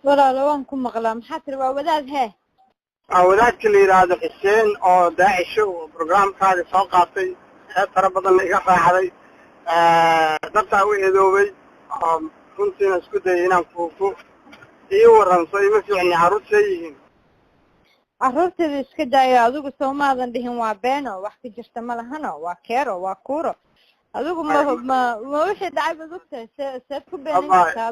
ولا لو أنكم مغلام حتى وولاد هي wadaadka la yiraahdo Xuseen oo daacisho barnaamijkaada soo qaatay fara badan iga raacday dadka u eedoobay runtii isku dayay inaan fuuqo iyo waranso ima fiicni caruurtayeen carruurteeda iska daaya adigu Soomaalidan dhihin waa beeno wax ka jirta ma lahano waa keero waa kuuro adigu ma wixii dhacay badugtay seed ku beenaysaa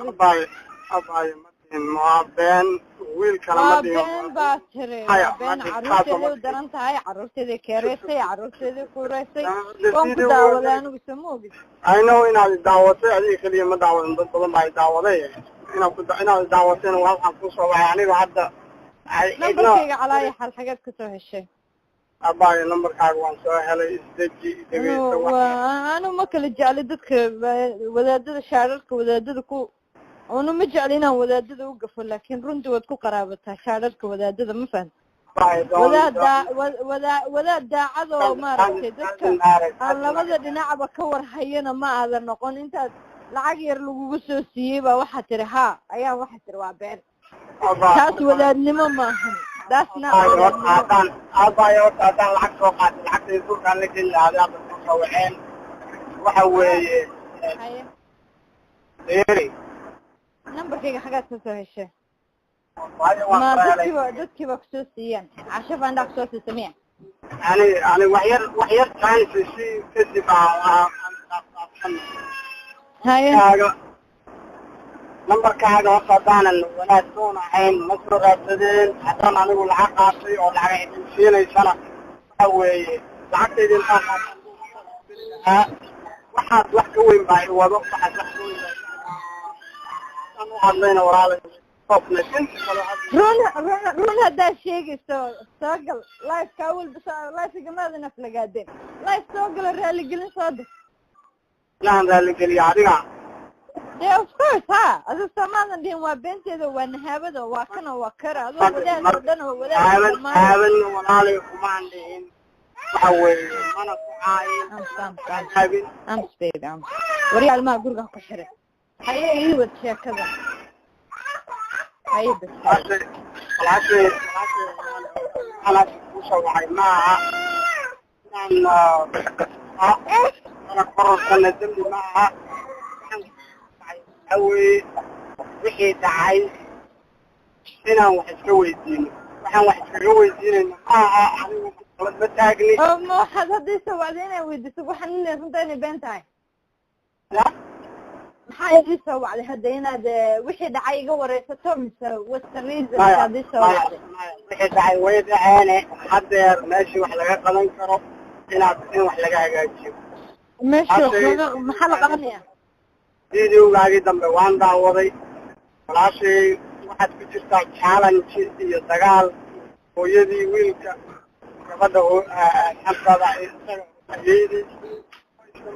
abay ما بين ويل كلام دي بين باتري بين عروسي ودرنت هاي عروسي كيريسي عروسي كوريسي وانك داولانو بيسموه I know إن هذه دعوتي هذه خليه ما دعوة من ضمن باي دعوتي إن دعوتين وهذا خصوصا يعني وحتى نمبرك على أي حال حاجات كتير هالشيء أباي نمبر كاغوان سواء هلا يستجي أنا ما كل جالدك ولادة شارك ولادة أنا مجعلنا ولادة وقفوا لكن رند ودكو قرابتها شارك ولادة ما فهم ولاد عضو ما رأيت أنا ما بدي نعب كور حينا ما هذا النقون أنت العجير لو بسوسي بواحد ترها أيها واحد تروى بين كاس ولاد نما ما هم داسنا أبايو تاتان العكس وقعت العكس يقول كان لك إلا هذا المصوحين وحوي ديري نمبرك حاجات تسوي الشيء ما دكتي بخصوصيا عشان عندك صوت سميع يعني وحير كان في شيء كذب هاي نمبر كهذا وصدان الولاد دون عين مسرور السدين حتى أنا نقول العقاصي أو العقاصي فينا سنة أو العقاصي دي واحد وين باي وضع واحد عضينا وراء طفنا رون هذا الشيء سوقل لايف كاول بس لايف جماعة نفل قاعدين لايف سوقل الرجال قلنا صادق لا الرجال قلي عادينا yeah of course ها هذا سمان دين وبنتي ذو ونهابد وواكنا وكرا هذا وده ردنا وده هابن ولا وما عندهن حوي أنا صعاي أمس بيبي أمس وريا الماء قرقة كشرة هاي وتشيا كذا هاي بس العشرة أنا وصل معي معها أنا قررت أن أدمج معها أوي وحي دعاي هنا واحد كوي دين واحد كوي دين أنا بتاعني ما حد هذي سوى علينا ودي سوى حنين سنتين بنتاعي لا maxay idin soo wacday hadaynaad wixii dhacay iga wareysato mise wastariid hadii soo wacday wixii dhacay way dhaceene hadeer meeshii wax laga qaban karo in wax laga hagaajiyo meeshii maxaa la qabanayaa videogaagii dambe waan daawaday walaashay waxaad ku jirtaa challenge iyo dagaal hooyadii wiilka gabadha xabtada ayadii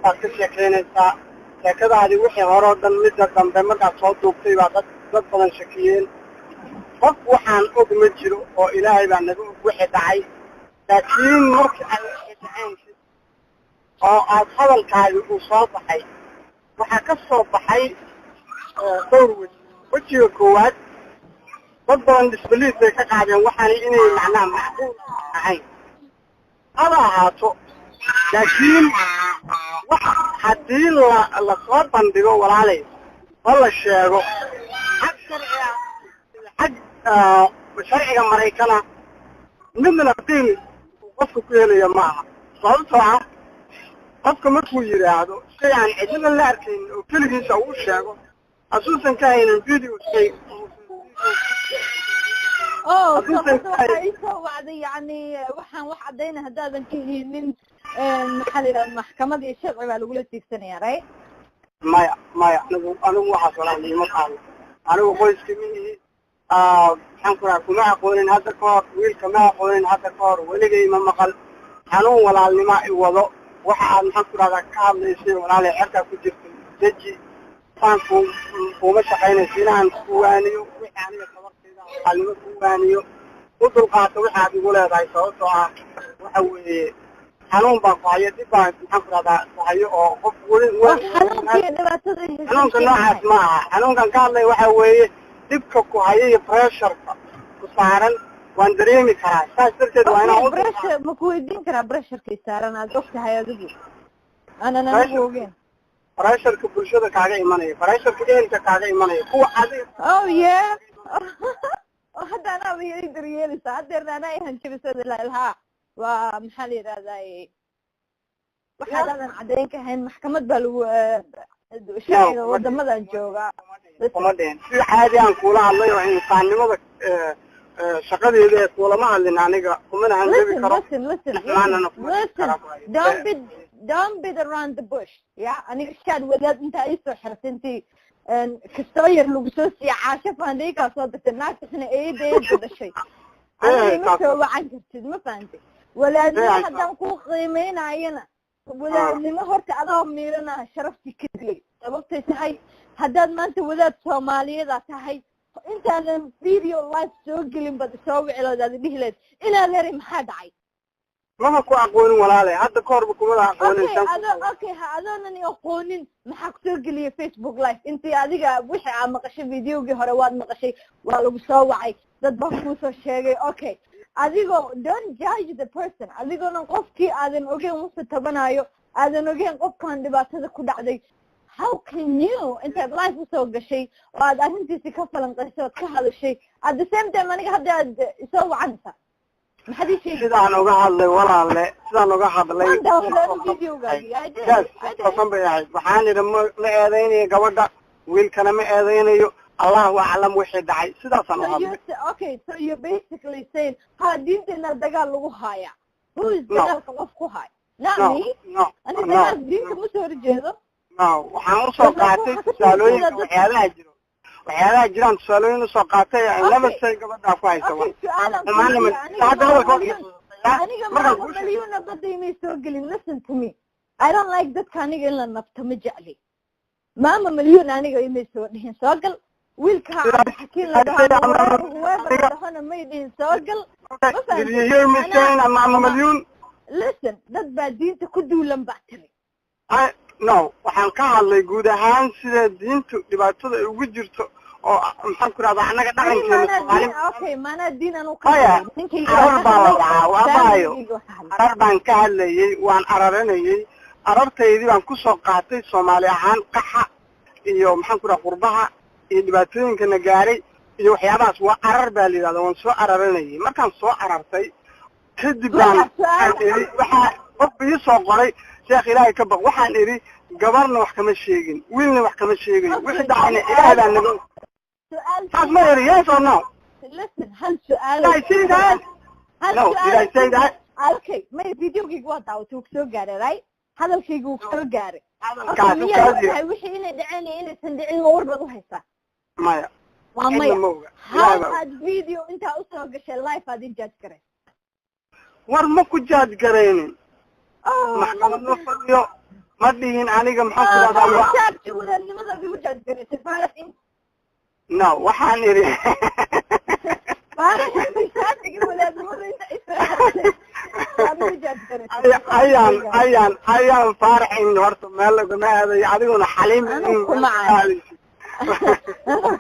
baad ka sheekeynaysaa sheekadaadi wixii hore oo dhan midda dambe markaad soo duubtay baa dad badan shakiyeen qof waxaan og ma jiro oo ilaahay baa naga og wixii dhacay laakiin markii ay wixii dhaceen oo aad hadalkaadi uu soo baxay waxaa ka soo baxay dhowr wejiga koowaad dad badan disbeliis bay ka qaadeen waxaanay inay macnaha macquul ahayn haba ahaato laakiin haddii la soo bandhigo walaalay oo la sheego xag sharciga Maraykana midna qiimi qofku ku helaya ma aha sababtoo ah qofka markuu yiraahdo shay aan cidina la arkayn oo keligiisa uu sheego asuusan ka haynin video shay وعدي يعني وحن وحدينا هذا كذي من محل المحكمة دي الشرع بالقولة تكسني يا رأي ما أنا وحصل على المقام أنا وقيس كمية حنقول كما أقولين هذا كار ويل كما أقولين هذا كار ولقي من مقال حنون ولا الماء وضوء وحن حنقول هذا كار ليس ولا له حتى كجير جدي فانكم ومش حين سنان وانيو وحني علمك وانيو ودل قاطع وحد يقول هذا يسوي وحوي حنون بقايا تبان حنقول هذا صحيح أو حنون كان نوع اسمها حنون كان قال لي وحوي dibka ku hayay pressure-ka ku saaran waan dareemi karaa saas darteed waa inaan pressure ma ku weydiin karaa pressure-ka saaran aad ogtahay adigu anigu ogeyn pressure-ka bulshada kaaga imanaya pressure-ka ehelka kaaga imanaya kuwa adiga oh yeah hadda anaa bay daryeelaysaa haddeerna anaa hanjabisada ilaa waa maxaa la yidhahdaa waxaadan caddayn ka hayn maxkamad baa lagu sharciga wadamadan jooga kuma dhehen si caadi aan kula hadlay oo insaannimada shaqadeeda ee kulama hadlin aniga kumana hanjabi karo don't beat around the bush yeah aniga shaad wadaad intaa ii soo xirtay intii kastoo yar lagu soo siiya caasho faandaykaa soo dirtay naagtasna eedeeda dhashay ma soo wacan kartid ma fahantay walaadnimo haddaan kuu qiimeynayana walaadnimo horta adoo miiranaha sharaftii ka dilay sababtay tahay haddaad maanta wadaad soomaaliyeeda tahay intaadan video live soo gelin bad soo wicilood aad dhihi lahayd inaad heri maxaa dhacay mama ku aqoonin walaale hadda ka horba kumada aqoonin adoonan aqoonin maxaa kusoo geliyay Facebook live intii adiga wixii aad maqashay videogii hore waad maqashay waa lagu soo wacay dad baa kuusoo sheegay okay adigoo don't judge the person adigoona qofkii aadan ogeyn wuxuu tabanayo aadan ogeyn qofkan dhibaatada ku dhacday how can you intaad life usoo gashay oo aad arrintiisi ka falanqaysay ood ka hadashay at the same time aniga hadda aad isoo wacanaysaa maxaad ii sheegay sidaan uga hadlay walaale sidaan uga hadlay waxaan idhi ma eedaynayo gabadha wiilkana ma eedaynayo allahu aclam wixii dhacay sidaasaan u hadlay okay so you're basically saying ha diinteena dagaal lagu haya who is dagaalka qof ku hay not me ani dagaal diinta ma soo horjeedo waxaan usoo qaatay tusaalooyinka waxyaalaha jiraan tusaalooyin usoo qaatay laba shay gabadhaa ku haysa aniga malyuuna badda imay soo gelin listen to me I don't like dadka aniga in la nabto ma jecli maama malyuun aniga imay soo dhihin soo gal wiilka xakiin la dhahana may dhihin soo gal listen dad baa diinta ku duulan baa tiri no waxaan ka hadlay guud ahaan sida diintu dhibaatada ay ugu jirto oo maxaan ku rahdaa annaga dhaqankeena baan ka hadlayay waan araranayay arartaydii baan kusoo qaatay soomaali ahaan qaxa iyo maxaan ku raha qurbaha iyo dhibaatooyinkana gaaray iyo waxyaabahaas waa arar baa la yidhahda waan soo araranayay markaan soo arartay kadib baan iri waxaa qof ii soo qoray sheekh ilaahay ka baq waxaan idhi gabarna wax kama sheegin wiilna wax kama sheegayo wixii dhacayna ilaahay baa naga taas ma iri yes or no hal su'aal okay may videogayga waa daawatay wuu soo gaaray right hadalkayga wuu soo gaaray wixii inay dhaceen iyo inaysan dhicin ma war baad u haysaa maya waa maya how aad video intaa usoo gashay life aad i judge garay war ma ku judge garaynin maxkamad ma fadhiyo ma dhihin aniga maxaan ku rahdaa no waxaan idhi ayaan faaraxayn horta meel lagama aadayo adiguna xaliim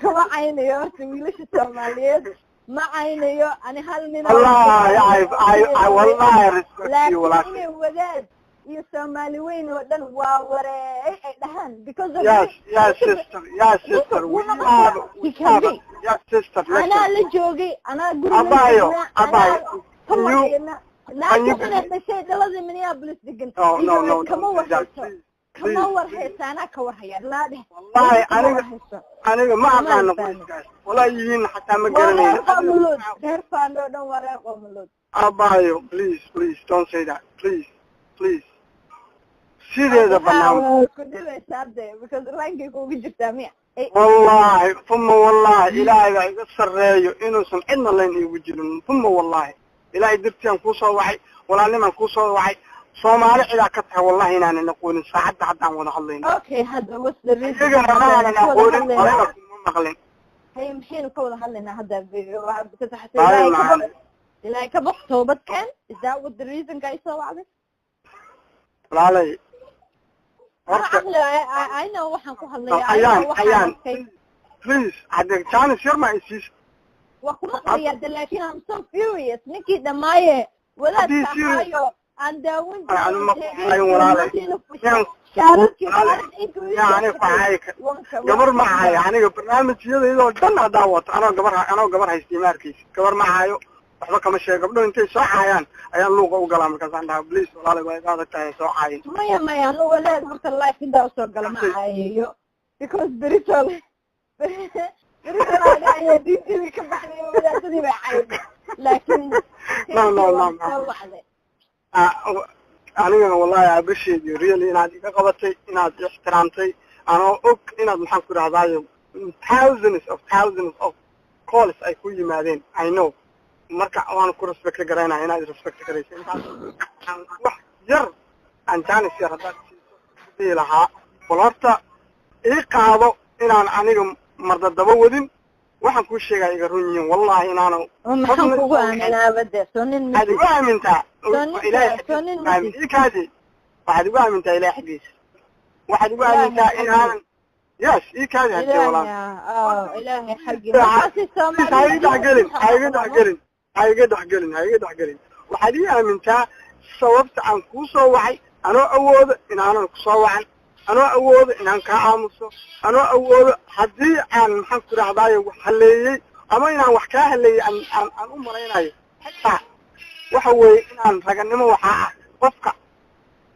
kama caynayo horta wiilasha soomaaliyeed ma caynayo ani hal nin laakiin inay wadaad iyo soomaali weyn oo dhan waa wareey ay dhahaan because of anaa la joogay anaa guriga dhashay dhalada Minneapolis degan kama warhayso anaa ka warhaya laadhe aniga ma aqaano qoyskaas walaa yihiin xataa ma garanayo reer faando dhan waa reer qomolood abayo please don't say that please sideeda banaan wallahi uma wallahi ilaahay baa iga sarreeyo inuusan cidna layn iigu jirin uma wallahi ilaahay dartiaan kuusoo wacay walaalnimaan kuusoo wacay soomaali cidaa ka tahay wallahi inaanan aqoonin saacadda haddaan wada hadlayno iyagana maanan aqoonin orena kuma maqlin maxaynu ka wada hadlaynaa hadda ilaahay ka baq toobadkan is that what the reason ka isoo wacday walaalay I know waxaan ku hadlayaa please hadda chance yar ma isiis وكما قرية لكن I'm so furious نكي دمايه ولا تحايو عن داون يعني فعايك قبر معايا يعني برنامج يدو دنا دعوت انا قبر هايستيماركيس قبر معايو waxba kama sheego gabdho intay soo caayaan ayaan luuqa u galaa markaasaan dhahaa please walaalay way qaada tahay soo caayin maya anu walaad horta life intaa soo gala ma caayayo because spiritual ayaa diintii ka baxday wadaadadii bay caayay laakiin anigana wallahi abasheedi really inaad iga qabatay inaad ixtiraamtay anoo og inaad maxaan ku rahdaayo thousands of calls ay ku yimaadeen I know marka waan ku respect garayna inaad respect garayso intaas wax yar aan jaanis yar hadda siiso lahaa walorta ii qaado inaan aniga marda daba wadin waxaan ku sheegay iga run yihiin wallahi inaanu maxaan kugu aaminaa bade sonin aad ugu aamintaa ilaahay ikaadi waxaad ugu aamintaa ilaahay xagiisa waxaad ugu aamintaa inaan yes ikaadi hadee wallahi ilaahay xagiisa hayga dhaxgelin waxaad ii aamintaa sababta aan kuu soo wacay anoo awoodo inaanan ku soo wacan anoo awoodo inaan kaa aamuso anoo awoodo haddii aan maxaan ku rahdaayo wax haleeyey ama inaan wax kaa haleeyey aan u malaynayo xataa waxa weeye inaan raganimo waxaa ah qofka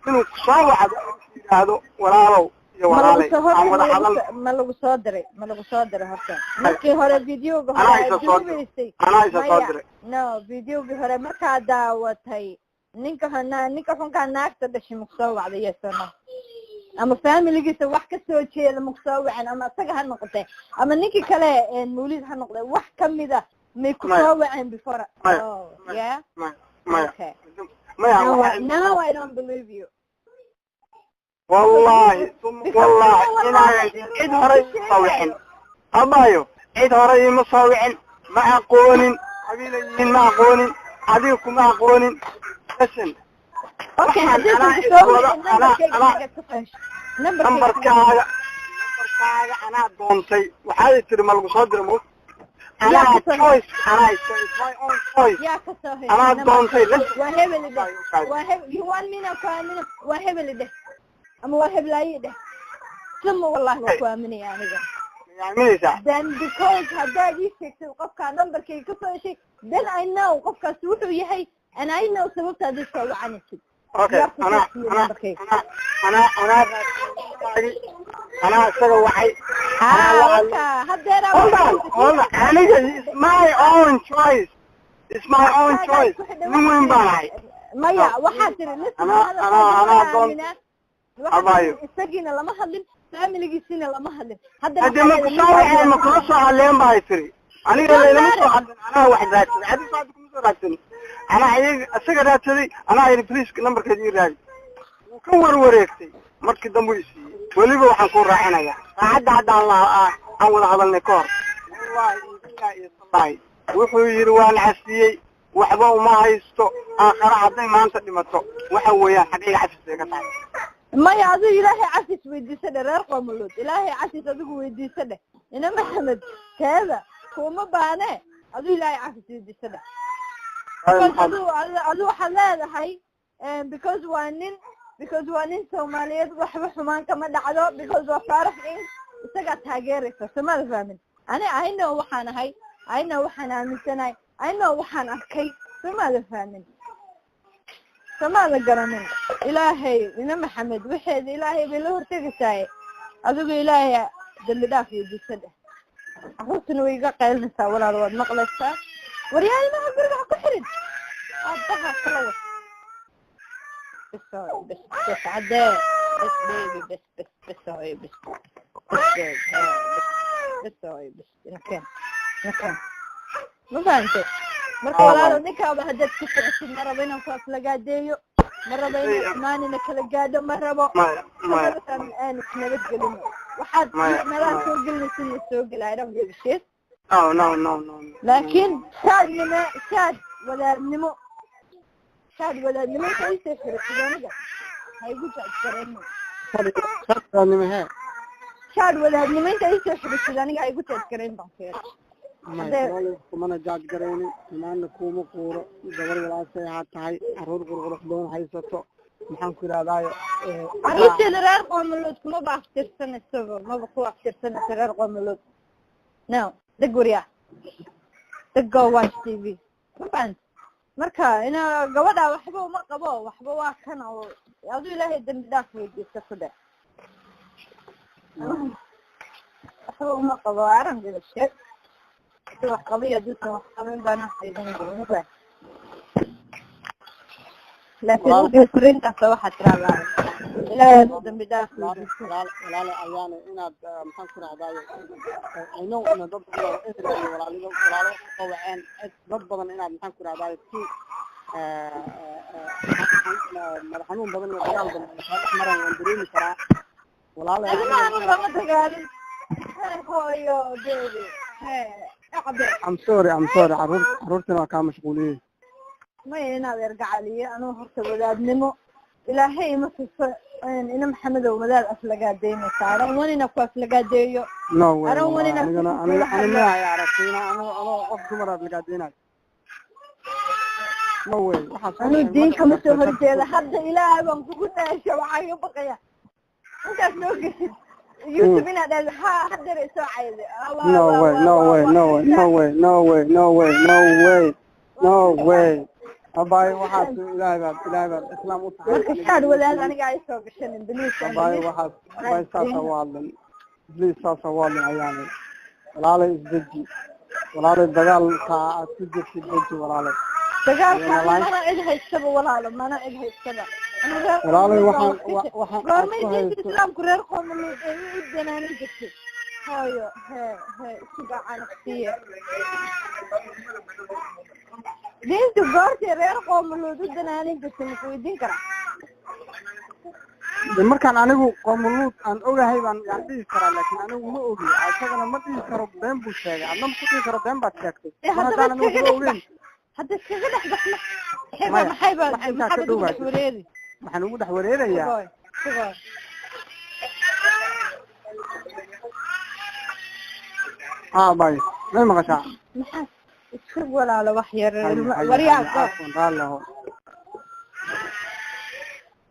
inuu ku soo wacdo yidhaahdo walaalow iyo walaalay aan wada hadal ma lagu soo diray horta markii hore videoga hore no videoga hore markaa daawatay ninka xunkaa naagta dhashay ma kusoo wacday yeesano ama familigiisa wax ka soo jeeda ma kusoo wacan ama asaga ha noqotay ama ninkii kale mawlid ha noqday wax kamida may kusoo wacan before yeah okay now I don't believe you والله إنا عيد هري مصوعين أبايو عيد هري مصوعين معقون قبيلين معقون عديكم معقون لسن اوكي نمبر كاغا أنا دونتي وحالي تري مالغو صدر موت أنا choice أنا it's my own choice أنا دونتي لسن وهب you want me now كامل وهب اللي ده أما واحد لا يده ثم والله ما كوامني يعني يعني then because هذا يشك وقف كان نمبر كي كسر شيء then I know وقف كسوته يهي and I know سببت هذا الشيء عن الشيء okay أنا سوى وحي هذا it's my own choice من باعي مايا واحد أنا isagina lama hadlin familigiisina lama hadlin hadda ma ku soo waxay ma ku soo hadleen baa tiri aniga leelama soo hadlin ana wax raadsan hadi saad ku soo raadsan ana ayaga asaga raadsaday ana ay please numberkeeda ii raadi uu ka warwareegtay markii dambe isi waliba waxaan ku raacinayaa saacada aan wada hadalnay ka hor wallahi wuxuu yiri waan casiyay waxba uma haysto aakhira haday maanta dhimato waxa weeyaan xaqiiqa cafis ka tahay ما يعذو إلهي عسيس ويديسده رقم ملود إلهي عسيس أدوك ويديسده إنما محمد كذا هو ما بانه أدو إلهي عسيس ويديسده أدو حلال هاي because وانين سوماليات وحبه حمان كما دعدو because وفارح إيه استقعد هاجيري فسمال فامن أنا عينا وحانا هاي عينا وحانا من سنة عينا وحانا أكي سمال فامن سمال قرنين إلهي إنما محمد وحيد إلهي بلور تقساي أذوق إلهي دلداف يدي سده أحسن ويقع قيلنسا ولا رواد مقلسا وريالي ما أقرق كحرد أبقى خلوة بس عداء بس بيبي بس هاي بس هاي بس نكان ما فهمت مرة ولا نكا بهدد كفر مرة بينهم فاس لقاديو مرة بين إثنان نكلا قادو مرة مرة الآن نبت قلنا وحد مرة سوق لنا سنة سوق العرب بالشيء no لكن شاد ولا نمو كيف يسافر السودان هاي قلت أكثر شاد نمو shaad wadaadnimo inta ay soo xidhisay aniga ay igu taageereen baan fiiray kumana jaaj garaynin imaanna kuma quuro gabar walaashay ha tahay caruur qurqurux doon haysato maxaan ku yidhahdaayo caruurteeda reer qoomalood kuma baaftirsanayso maba ku baaftirsanayso reer qoomalood no deg wariyaa deg go watch TV mafahant marka ina gabadha waxba uma qabo waxba waa kan oo aduu ilaahay dambi dhaaf weydiista ku dhe waxba uma qabo arangeda sheeg wax qabiya dadka wax qabin bana haydan doonaa laakiin ugu kurinta waxa tiraahdaa ilaahay dambi dhaaf walaalo ayaana inaad maxaan ku raadaayo ayno ina dad badan walaalo qowceen dad badan inaad maxaan ku raadaayo si madaxanuun badan iyo dagaal badan maran waan dareemi karaa walaalo lama dagaalin hooyo deede I'm sorry caruurtina waa kaa mashquuliyey maya inaad ergacaliye anuu horta wadaadnimo ilaahay ma tuso ina maxamedow wadaad aflagaadeynaysa aran wanina ku aflagaadeeyo no way anigana ay aragtayna anoo qof dumar aflagaadeynayo no way anuu diinka ma soo horjeeda hadda ilaahay baan kugu dhaasha waxaa iga baqaya intaas noo geshid YouTube inaad aad hadda soo cayde no way abay waxaas ilaahay baad islaam u tahay marka shaad wadaad aniga ay soo gashan English abay waxaas bay saasa waalan English saasa waalan ayaanay walaalay isdeji walaalay dagaalka aad ku jirtid deji walaalay dagaalka mana cid haystaba walaalo mana cid haystaba walaalay waxaan goormaysiin islaamku reer qoomalood ay u danaanin jirtay hooyo suga canaqsiye diintu goortay reer qoomalood u danaanin jirtay ma weydiin karaa markaan anigu qoomalood aan ogahay baan dhihi karaa laakiin anigu ma ogi asagana ma dhihi karo been buu sheegay adna ma ku dhihi karo been baad sheegtay haddaan anigu waxba ogeyn hadda iskaga dhex baxna maxay wareeri waxaan ugu dhex wareerayaa bay may maqashaa maxaa isku walaalo wax yar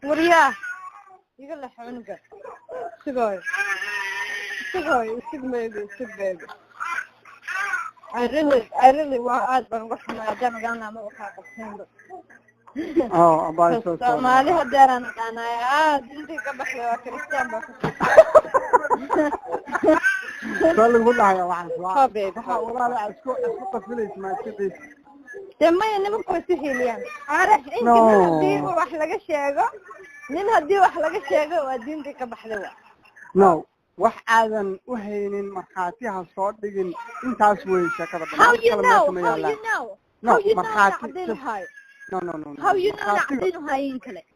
wariyaa iga la xunuga sigooy sigmeego I really waa aad baan uga xumaa jamacana ma waxa qabsanba abay soo Soomaali haddaan aqaanay intii ka baxay waa Christian ba lagu dhahay waxa walaalo isku qafilays ma sidii damay nimanku way sihiliyaan arag intii wax laga sheego nin hadii wax laga sheego waa diinta ka baxday no wax aadan u haynin marxaatiha soo dhigin intaas way shakada badan how you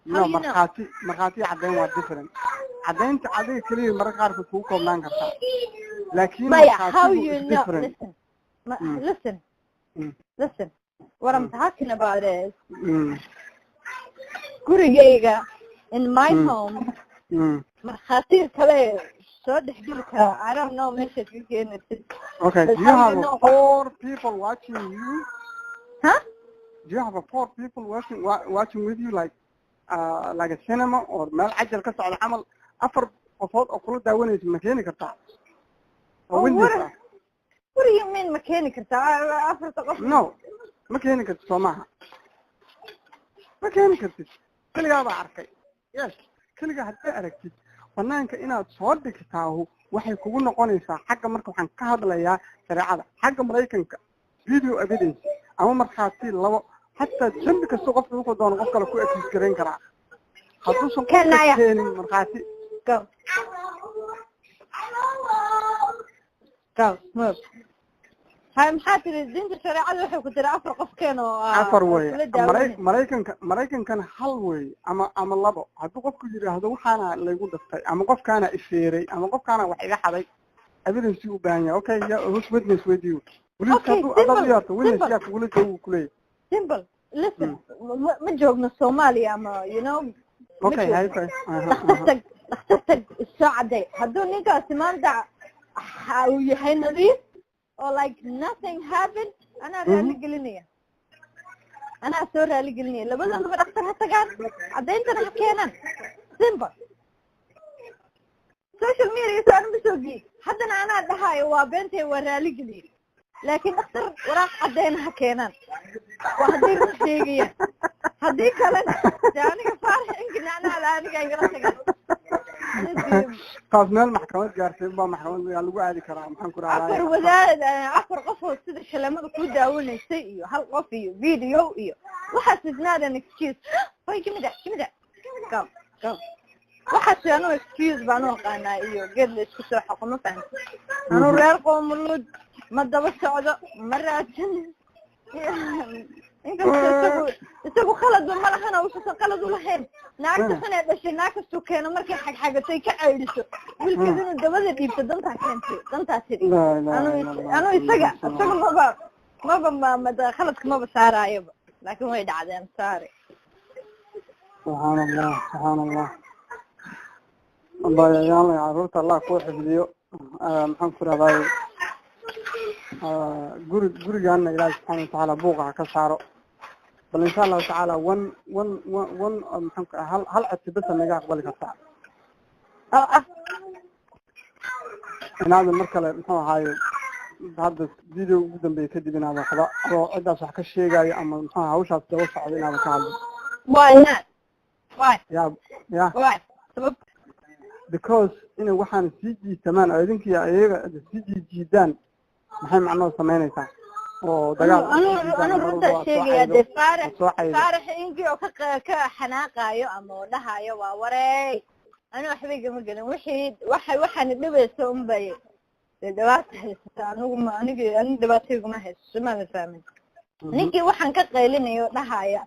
know marxaati cadeyn waa different cadeynta adiga kaliya marka qaar ku koobnaan kartaa laakiin listen what I'm talking about is gurigayga in my home marxaati kale so dhexgalka I don't know meesha ku keenaysid okay do you have 4 people watching you do you have 4 people watching with you like a cinema or meel cajal ka socda camal afar qofood oo kula daawanaysa ma keeni kartaa what do you mean ma keeni kartaa afar qof no ma keeni kartaa Soomaha ma keeni kartid kaliya baa arkay yes kaliya hadda aragtid banaanka inaad soo dhigtaahu waxay kugu noqonaysaa xagga marka waxaan ka hadlayaa shareecada xagga Mareykanka video evidence ama marxaati labo hatta dambi kasta qofku wuxuu doono qof kale ku access gareyn karaa hadduusan keenin marxaati move maxaa tiri diinta shareecada waxay ku tiri afar qof keeno afar way Mareykankan hal way ama labo hadduu qofku yiraahdo waxaana lagu dhaftay ama qofkaana ifeeray ama qofkaana wax iga xaday evidence u baahan yahay okay who's witness with you simple listen ma joogno Soomaaliya ama you know okay dhakhtarta socday hadduu ninkaasi maanta uu yahay nadiif oo like nothing happened anaa raali gelinaya anaa soo raali gelinaya labadooduba dhakhtar ha tagaan caddayntana ha keenaan simple social media soo anuma soo geey haddana anaa dhahaayo waa beentay waa raali geliyay laakiin dhakhtar waraaq caddayna ha keenaan waa hadday run sheegayaan haddii kalena dee aniga faarax inkinacnaala aniga igala tagaan taas meel maxkamad gaartay baa maxkamad yaa lagu aadi karaa maxaan ku raacay afar qof oo sida shalamada ku daawanaysay iyo hal qof iyo video iyo waxaas isnaadan excuse way kimida go waxaas anu excuse baan u aqaanaa iyo geed la isku soo xoqo ma fahamta anu reer qoomuluud ma daba socdo ma raadsan inkastoo isagu khalad ma lahana uusan qalad u lahayn naagta xunee dhashay naag kastuu keeno markay xagxagatay ka ceydiso wiilkeed inuu dabada dhiibto dantaa keentay dantaa tidhi anu isaga maba khaladka maba saaraayoba laakiin way dhacdeen saare subxaan allah bayayaanay caruurta allah kuu xifdiyo maxaan ku raday gurigaana ilaahi subxaana watacaala buuqa ha ka saaro bal insha allahu tacaala one maxaan ku hal codsi basa naga aqbali kartaa inaadan mar kale muxuu ahaaye hadda video ugu dambeeya kadib inaadan waxba oo ciddaas wax ka sheegayo ama muxuu hawshaas daba socdo inaadan ka hadlo ya because inay waxaan sii jiitamaan oo idinkii ayaga sii jiidaan maxay macnoo samaynaysaa oo dagaal anu runta sheegaya dee faarax inkii oo ka xanaaqaayo ama oo dhahaayo waa wareey ani waxba igama gelin waxaana dhibaysa unbay dhibaata haysata ani dhibaatayguma hayso maada fahmin ninkii waxaan ka qaylinayo dhahaya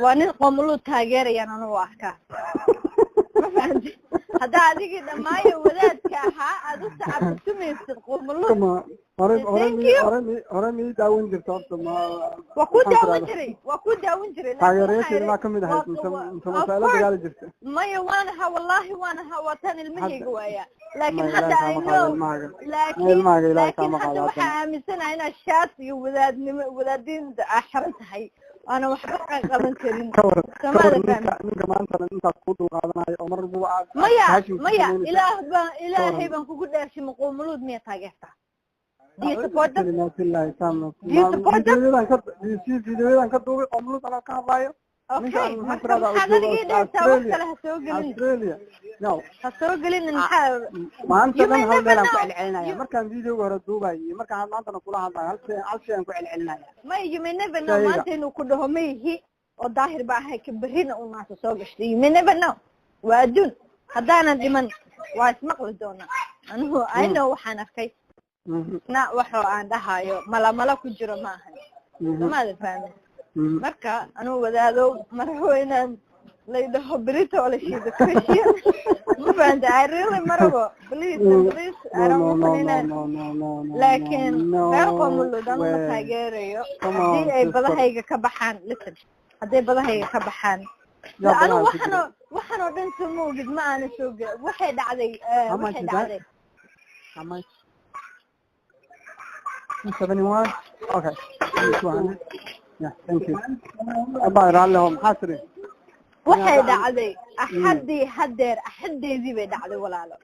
waa nin qoomuluud taageerayaan anu arkaa ma fahamti haddaa adigii dhammaayo wadaadka ahaa aad u tacabtumaysid qoomuluud hore mii daawan jirta horta waa ku daawan jiray taageerayaasheeda maa kamid ahayd mise masaalo dagaali jirta maya waanaha wallahi waanaha waa tan ilmahayga waaya laakiin hadda ayno laakiin hadda waxaa aaminsanahay inaad shaas iyo wadaadiinta xiran tahay أنا وحبك قبل كريم. ninka maanta intaas ku dulqaadanayo oo mar walba aad maya ilaahay baan kugu dhaashay maqoomuluud miya taageerta videoyadan ka duubay qoomuluud anaa ka hadlaayo Australia ha soo gelin maanta dhan hal meel aan ku celcelinaya markaan videoga hore duubayo markaan maantana kula hadlayo hal shay aan ku celcelinaya you may never know maanta inuu ku dhaho mayhi oo daahir baa ahay ka berrina uu maanta soo gashtay you may never know waa adduun haddaanan dhiman waa ismaqli doonaa anigu I know waxaan arkay na waxoo aan dhahayo mala ku jiro ma ahan maada fahmin marka anu wadaado marabo inaan laydaho berito oo la shiido Christian ma fahanta I really marabo please I don't want inaan laakiin reer qoomuluud anu ma taageerayo haddii ay badahayga ka baxaan listen hadday badahayga ka baxaan anu waxaan oo dhan soo moogid ma aana soo gaa waxay dhacday 71 okay yeah thank you abaa raalihom xasri waxay dhacday axadeedii bay dhacday walaalo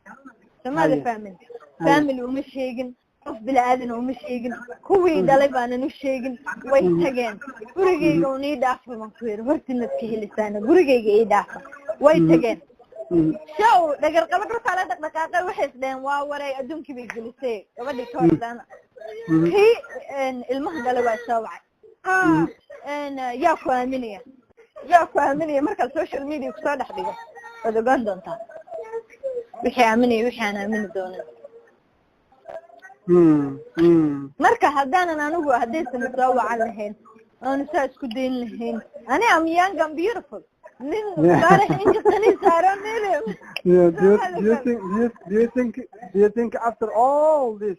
samada family uma sheegin qof bilaadan uma sheegin kuwii dhalay baanan u sheegin way tageen gurigayga uu ii dhaafay ma ku yiri hortina ka helisaana gurigayga ii dhaafa way tageen show dhagar qabad kala dhaqdhaqaaqay waxay isdeen waa waray adduunkii bay gelisay gabadhii toosana ilmaha dhalay waa soo wacay yaa ku aaminaya markaad social media kusoo dhex dhigo waad ogaan doontaa wixii aaminaya wixii aan aamini doonin marka haddaanan anigu haddaysan soo wacan lahayn oonu saa isku dayn lahayn ani am young and beautiful nin faarax inka qani saaran million do you think after all this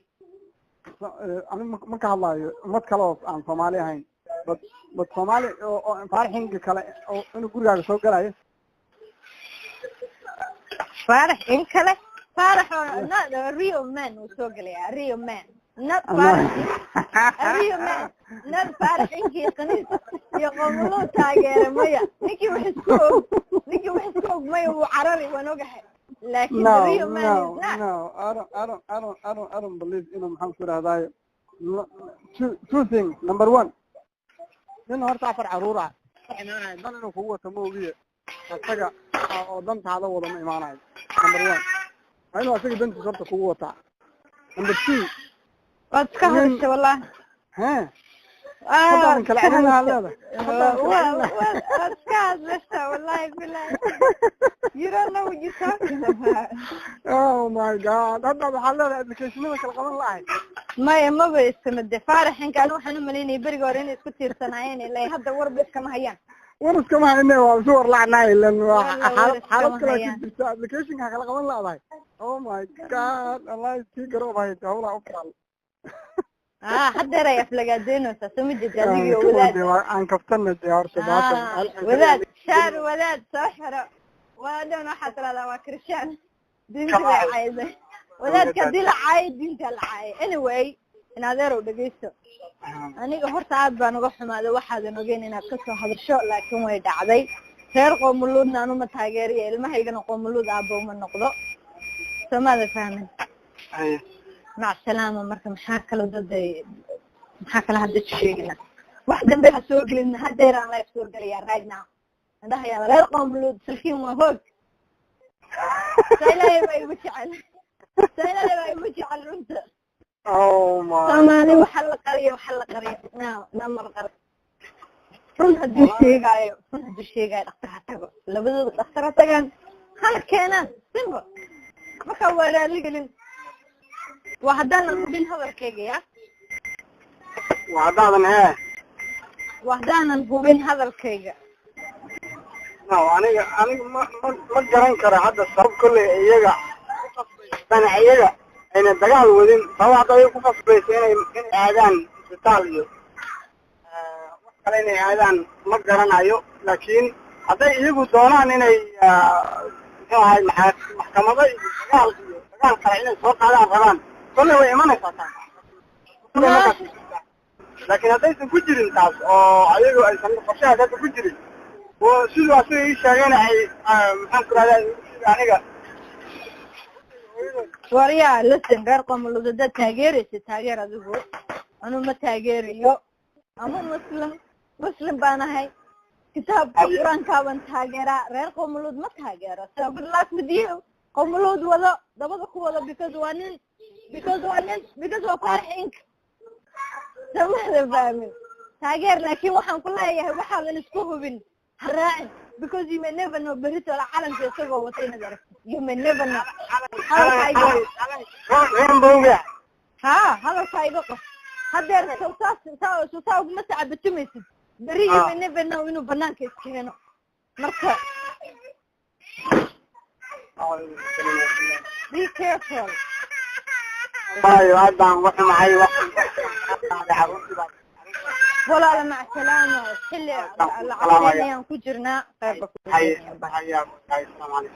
ma ka hadlaayo umad kale oo aan Soomaali ahayn but Soomaali oo faaraxinka kale oo inuu gurigaaga soo galayo فارح إن كله فارح not a real man وسوق يا real man not فارح real man not فارح إنكي قنيص يقوم له تاجر مية نيكي وحسوق مية وعرري ونوجح لكن real man is not. No, I don't believe in Muhammad هذا. Two things. Number one, إنه هرت عفر عرورة. أنا ضمنه هو كموجي. أتجا أو ضمت هذا وضم إيمانه. Number one. أنا أتجا بنت صرت قوة. Number two. واتكهرش والله. ها. طبعا كالعادة هذا. واتكهرش لسه والله بالله. You don't know what you're talking about. Oh my God. هذا بحلل application لك القمر لاعي. ما بيستمد فارح إن كانوا حنو مليني برجورين كتير صناعين اللي هذا وربس كم هيان. ورس كم هيان وصور لعناي لأنه حالات كلا كنت application هذا القمر لاعي. Oh my God. الله يتقرب هاي تهولا أفضل. حتى رأي فلقادينه تسمي جدالي ولاد. عن كفتنا الديار سبعة. ولاد شار ولاد سحرة. ودون حتى لا كريستيان. دين عايزة. ولاد كديل عايد دين العاي. Anyway أنا ذرو دقيسه. أنا قهرت عبا نروح ما ذا واحد نجين هنا قصة هذا الشيء لكن ما يدعي. خير قوم مولودنا أنا متهاجري اللي ما هيجنا قوم مولود أبوه من نقضه. فماذا فاهمين؟ أيه. مع السلامة مركب مشاكل وضد مشاكل هذا الشيء. واحدة بها سوق لأن هدير على سوق لي يا راجنا. ده يا غير قوم مولود سلكين وفوق. سيلا يبقى يمشعل. سيلا يبقى يمشعل رنت. Oh my. سامعني وحل قرية. نمر قرية. رن هدي الشيء قايل أختها تقول. لو بدو أختها تقول. هل كانت سنبا. ما كورا لي قلن. وحدانا نبين هذا الكيجي يا. وحدانا نبين هذا الكيجي. أنا ما جرين كره هذا الصرف كله يجا. أنا يجا. أنا دجال ودين. فهو طيب كفاف بس أنا إعلان بتاليو. خليني إعلان ما جرين أيو. لكن هذا يجوا دونا أنا هاي محكمة دجال خلينا صوت على الغران. كله وإيمانه فاتان. لكن هذا يسمى كجرين تاس أو أيوة يسمى خشية هذا كجرين وشو أسوي شغلة أي محمد هذا يعني وريا لسه غير قوم اللي ضد تاجر هذا أنا ما تاجريو أنا مسلم بأنا هاي كتاب القرآن كابن تاجرة غير قوم اللي ما تاجرة سبب الله بديه قوم اللي ولا ده بس هو because وفارحينك سمعنا فاهمين تاجر لكن وحن كلها هي واحد نسكوه بين هالراعي because you may never know بريت ولا عالم في سوق وطين ذلك you may never know هذا صايبك هذا سوساو مسعى بتمسد بري you may never know إنه بنانك يسكينه مركب be careful هذا وحنا معي وقت ولا مع السلامة حل العقلانية كجرنا حيا السلام عليكم